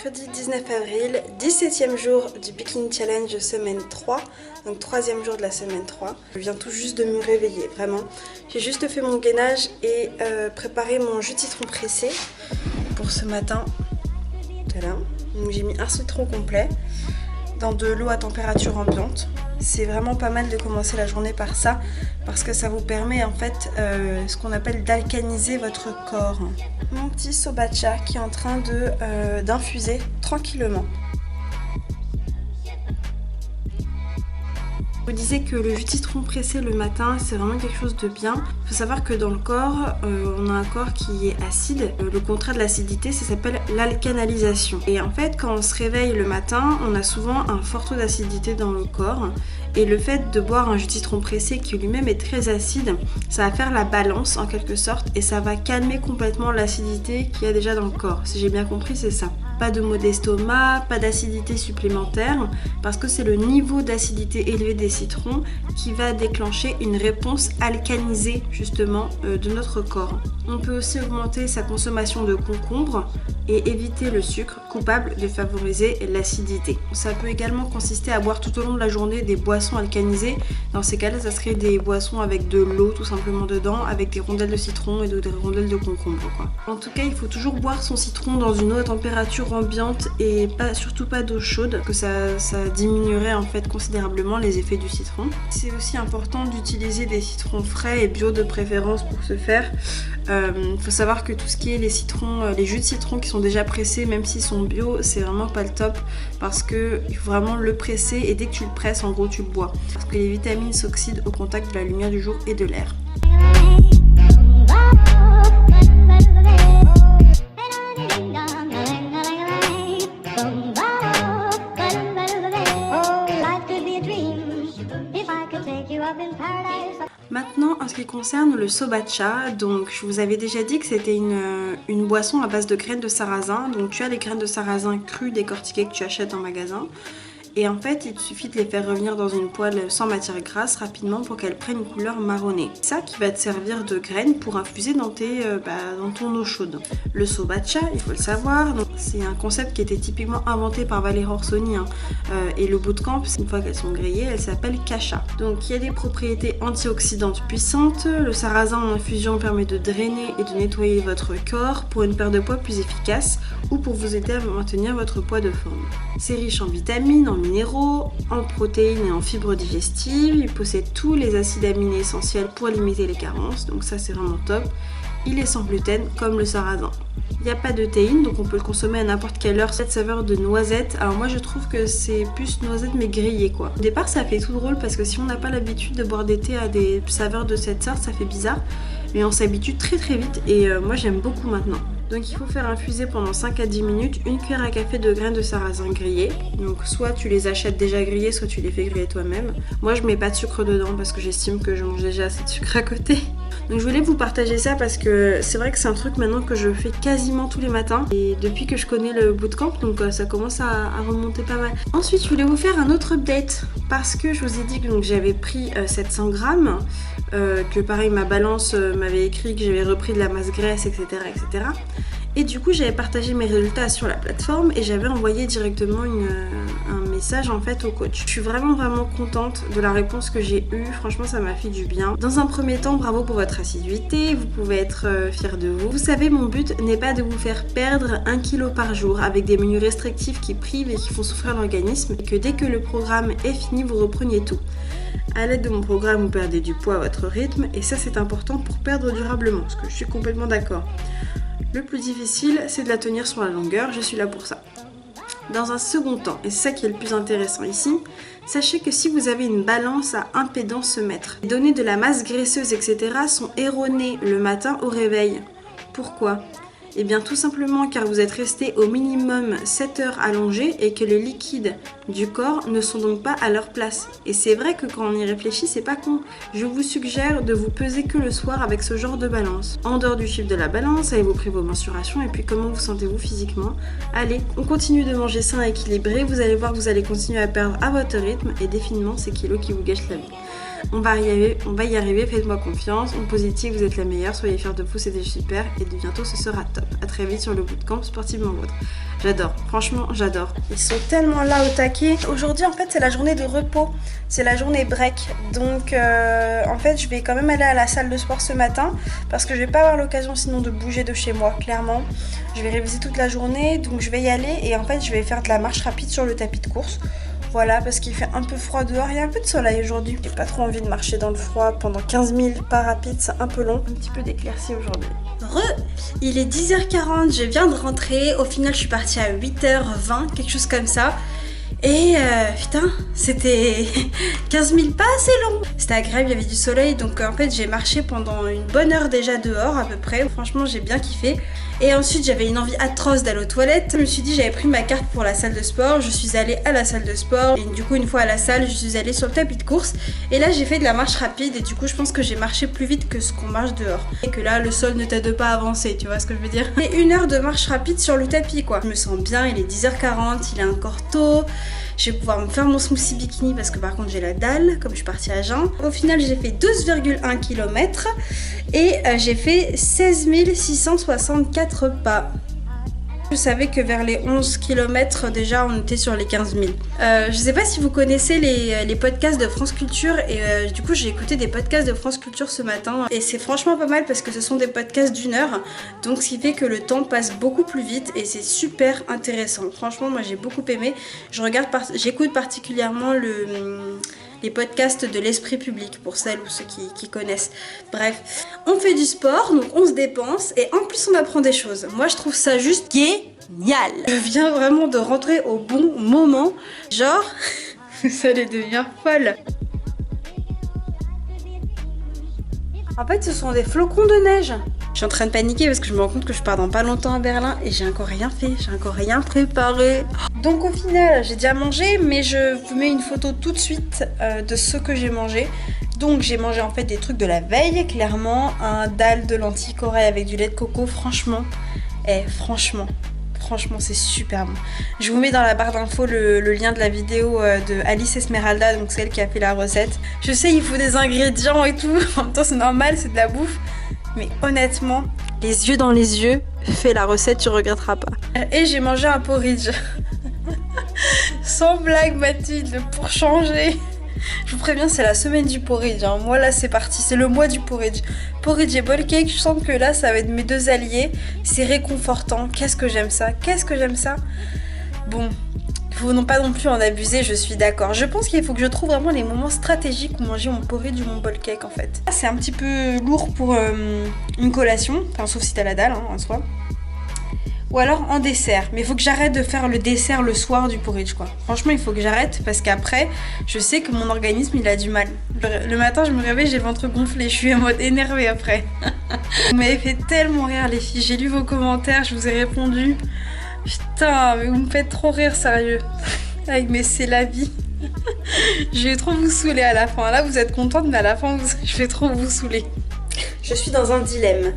mercredi 19 avril, 17e jour du Bikini Challenge semaine 3, donc 3e jour de la semaine 3. Je viens tout juste de me réveiller, vraiment. J'ai juste fait mon gainage et préparé mon jus de citron pressé pour ce matin. Voilà. Donc j'ai mis un citron complet dans de l'eau à température ambiante. C'est vraiment pas mal de commencer la journée par ça parce que ça vous permet en fait ce qu'on appelle d'alcaniser votre corps. Mon petit sobacha qui est en train d'infuser tranquillement. Je vous disais que le jus de citron pressé le matin, c'est vraiment quelque chose de bien. Il faut savoir que dans le corps, on a un corps qui est acide. Le contraire de l'acidité, ça s'appelle l'alcanalisation. Et en fait, quand on se réveille le matin, on a souvent un fort taux d'acidité dans le corps. Et le fait de boire un jus de citron pressé qui lui-même est très acide, ça va faire la balance en quelque sorte et ça va calmer complètement l'acidité qu'il y a déjà dans le corps. Si j'ai bien compris, c'est ça. Pas de maux d'estomac, pas d'acidité supplémentaire parce que c'est le niveau d'acidité élevé des citrons qui va déclencher une réponse alcanisée justement de notre corps. On peut aussi augmenter sa consommation de concombre et éviter le sucre coupable de favoriser l'acidité. Ça peut également consister à boire tout au long de la journée des boissons alcanisées. Dans ces cas-là, ça serait des boissons avec de l'eau tout simplement dedans, avec des rondelles de citron et des rondelles de concombre, quoi. En tout cas, il faut toujours boire son citron dans une eau à température ambiante et surtout pas d'eau chaude, que ça diminuerait en fait considérablement les effets du citron. C'est aussi important d'utiliser des citrons frais et bio de préférence pour ce faire. Il faut savoir que tout ce qui est les citrons, les jus de citron qui sont déjà pressés, même s'ils sont bio, c'est vraiment pas le top parce que il faut vraiment le presser et dès que tu le presses, en gros tu le bois parce que les vitamines s'oxydent au contact de la lumière du jour et de l'air. Maintenant, en ce qui concerne le sobacha, donc je vous avais déjà dit que c'était une boisson à base de graines de sarrasin. Donc tu as les graines de sarrasin crues décortiquées que tu achètes en magasin. Et en fait, il te suffit de les faire revenir dans une poêle sans matière grasse rapidement pour qu'elles prennent une couleur marronnée. C'est ça qui va te servir de graines pour infuser dans ton eau chaude. Le sobacha, il faut le savoir, c'est un concept qui était typiquement inventé par Valerio Orsoni et le bootcamp, une fois qu'elles sont grillées, elle s'appelle kasha. Donc il y a des propriétés antioxydantes puissantes. Le sarrasin en infusion permet de drainer et de nettoyer votre corps pour une perte de poids plus efficace ou pour vous aider à maintenir votre poids de forme. C'est riche en vitamines, en minéraux, en protéines et en fibres digestives. Il possède tous les acides aminés essentiels pour limiter les carences, donc ça c'est vraiment top. Il est sans gluten comme le sarrasin. Il n'y a pas de théine, donc on peut le consommer à n'importe quelle heure. Cette saveur de noisette, alors moi je trouve que c'est plus noisette mais grillée quoi. Au départ ça fait tout drôle parce que si on n'a pas l'habitude de boire des thés à des saveurs de cette sorte, ça fait bizarre. Mais on s'habitue très vite et moi j'aime beaucoup maintenant. Donc il faut faire infuser pendant 5 à 10 minutes une cuillère à café de graines de sarrasin grillées. Donc soit tu les achètes déjà grillées, soit tu les fais griller toi-même. Moi je mets pas de sucre dedans parce que j'estime que je mange déjà assez de sucre à côté. Donc je voulais vous partager ça parce que c'est vrai que c'est un truc maintenant que je fais quasiment tous les matins. Et depuis que je connais le bootcamp, donc ça commence à remonter pas mal. Ensuite je voulais vous faire un autre update parce que je vous ai dit que j'avais pris 700 grammes. Que pareil ma balance m'avait écrit que j'avais repris de la masse graisse, etc. etc. Et du coup j'avais partagé mes résultats sur la plateforme et j'avais envoyé directement un message en fait au coach. Je suis vraiment contente de la réponse que j'ai eue, franchement ça m'a fait du bien. Dans un premier temps, bravo pour votre assiduité, vous pouvez être fiers de vous. Vous savez, mon but n'est pas de vous faire perdre 1 kg par jour avec des menus restrictifs qui privent et qui font souffrir l'organisme et que dès que le programme est fini, vous repreniez tout. À l'aide de mon programme, vous perdez du poids à votre rythme et ça c'est important pour perdre durablement, parce que je suis complètement d'accord. Le plus difficile, c'est de la tenir sur la longueur, je suis là pour ça. Dans un second temps, et c'est ça qui est le plus intéressant ici, sachez que si vous avez une balance à impédance-mètre, les données de la masse graisseuse, etc. sont erronées le matin au réveil. Pourquoi ? Eh bien tout simplement car vous êtes resté au minimum 7 heures allongé et que les liquides du corps ne sont donc pas à leur place. Et c'est vrai que quand on y réfléchit, c'est pas con. Je vous suggère de vous peser que le soir avec ce genre de balance. En dehors du chiffre de la balance, avez-vous pris vos mensurations et puis comment vous sentez-vous physiquement? Allez, on continue de manger sain et équilibré, vous allez voir que vous allez continuer à perdre à votre rythme et définitivement c'est kilos qui vous gâchent la vie. On va y arriver, faites-moi confiance. En positif, vous êtes la meilleure, soyez fiers de vous, c'était super. Et bientôt, ce sera top. A très vite sur le bootcamp sportivement vôtre. J'adore, franchement, j'adore. Ils sont tellement là au taquet. Aujourd'hui, en fait, c'est la journée de repos. C'est la journée break. Donc, en fait, je vais quand même aller à la salle de sport ce matin parce que je vais pas avoir l'occasion sinon de bouger de chez moi, clairement. Je vais réviser toute la journée, donc je vais y aller et en fait, je vais faire de la marche rapide sur le tapis de course. Voilà, parce qu'il fait un peu froid dehors, il y a un peu de soleil aujourd'hui. J'ai pas trop envie de marcher dans le froid pendant 15 000 pas rapides, c'est un peu long. Un petit peu d'éclaircie aujourd'hui. Il est 10h40, je viens de rentrer. Au final, je suis partie à 8h20, quelque chose comme ça. Et putain, c'était 15 000 pas, c'est long. C'était agréable, il y avait du soleil, donc en fait j'ai marché pendant une bonne heure déjà dehors à peu près. Franchement, j'ai bien kiffé. Et ensuite, j'avais une envie atroce d'aller aux toilettes. Je me suis dit, j'avais pris ma carte pour la salle de sport. Je suis allée à la salle de sport. Et du coup, une fois à la salle, je suis allée sur le tapis de course. Et là, j'ai fait de la marche rapide. Et du coup, je pense que j'ai marché plus vite que ce qu'on marche dehors. Et que là, le sol ne t'aide pas à avancer, tu vois ce que je veux dire. Et une heure de marche rapide sur le tapis, quoi. Je me sens bien, il est 10h40, il est encore tôt. Je vais pouvoir me faire mon smoothie bikini parce que par contre j'ai la dalle comme je suis partie à jeun. Au final j'ai fait 12,1 km et j'ai fait 16 664 pas. Je savais que vers les 11 km déjà on était sur les 15 000. Je sais pas si vous connaissez les podcasts de France Culture et du coup j'ai écouté des podcasts de France Culture ce matin et c'est franchement pas mal parce que ce sont des podcasts d'1 heure, donc ce qui fait que le temps passe beaucoup plus vite et c'est super intéressant. Franchement moi j'ai beaucoup aimé. J'écoute particulièrement les podcasts de l'esprit public pour celles ou ceux qui connaissent. Bref, on fait du sport, donc on se dépense et en plus on apprend des choses. Moi je trouve ça juste génial. Je viens vraiment de rentrer au bon moment. Genre, vous allez devenir folle. En fait, ce sont des flocons de neige. Je suis en train de paniquer parce que je me rends compte que je pars dans pas longtemps à Berlin et j'ai encore rien fait, j'ai encore rien préparé. Donc au final, j'ai déjà mangé, mais je vous mets une photo tout de suite de ce que j'ai mangé. Donc j'ai mangé en fait des trucs de la veille, clairement, un dalle de lentilles corail avec du lait de coco, franchement, franchement c'est super bon. Je vous mets dans la barre d'infos le lien de la vidéo de Alice Esmeralda, donc celle qui a fait la recette. Je sais il faut des ingrédients et tout, en même temps c'est normal, c'est de la bouffe. Mais honnêtement, les yeux dans les yeux, fais la recette, tu regretteras pas. Et j'ai mangé un porridge. Sans blague Mathilde, pour changer. Je vous préviens, c'est la semaine du porridge. Hein. Moi là c'est parti, c'est le mois du porridge. Porridge et bowl cake, je sens que là ça va être mes deux alliés. C'est réconfortant, qu'est-ce que j'aime ça, Bon, il faut non pas non plus en abuser, je suis d'accord. Je pense qu'il faut que je trouve vraiment les moments stratégiques où manger mon porridge ou mon bowl cake en fait. C'est un petit peu lourd pour une collation, enfin sauf si t'as la dalle hein, en soi. Ou alors en dessert, mais il faut que j'arrête de faire le dessert le soir du porridge quoi. Franchement il faut que j'arrête parce qu'après je sais que mon organisme il a du mal. Le matin je me réveille, j'ai le ventre gonflé, je suis en mode énervée après. Vous m'avez fait tellement rire les filles, j'ai lu vos commentaires, je vous ai répondu. Putain, mais vous me faites trop rire, sérieux. Avec mes c'est la vie. Je vais trop vous saouler à la fin. Là, vous êtes contente, mais à la fin, je vais trop vous saouler. Je suis dans un dilemme.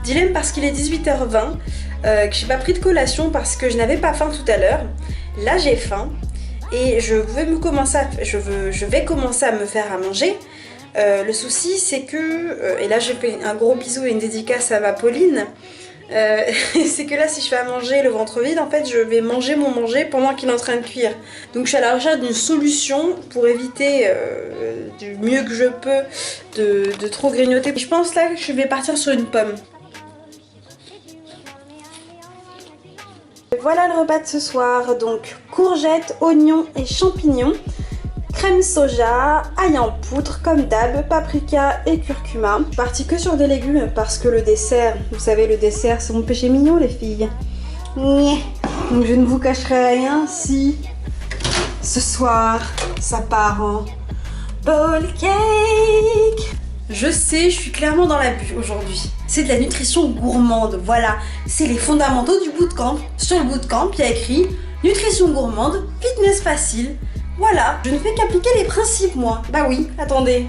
Dilemme parce qu'il est 18h20, que j'ai pas pris de collation parce que je n'avais pas faim tout à l'heure. Là, j'ai faim et je vais commencer à me faire à manger. Le souci, c'est que... et là, je fais un gros bisou et une dédicace à ma Pauline. C'est que là si je fais à manger le ventre vide en fait je vais manger mon manger pendant qu'il est en train de cuire, donc je suis à la recherche d'une solution pour éviter du mieux que je peux de trop grignoter. Je pense là que je vais partir sur une pomme. Voilà le repas de ce soir, donc courgettes, oignons et champignons, crème soja, ail en poudre comme d'hab, paprika et curcuma. Je suis partie que sur des légumes parce que le dessert, vous savez le dessert c'est mon péché mignon les filles. Donc je ne vous cacherai rien si ce soir ça part en bowl cake. Je sais, je suis clairement dans l'abus aujourd'hui. C'est de la nutrition gourmande, voilà. C'est les fondamentaux du bootcamp. Sur le bootcamp, il y a écrit nutrition gourmande, fitness facile. Voilà, je ne fais qu'appliquer les principes moi. Bah oui, attendez.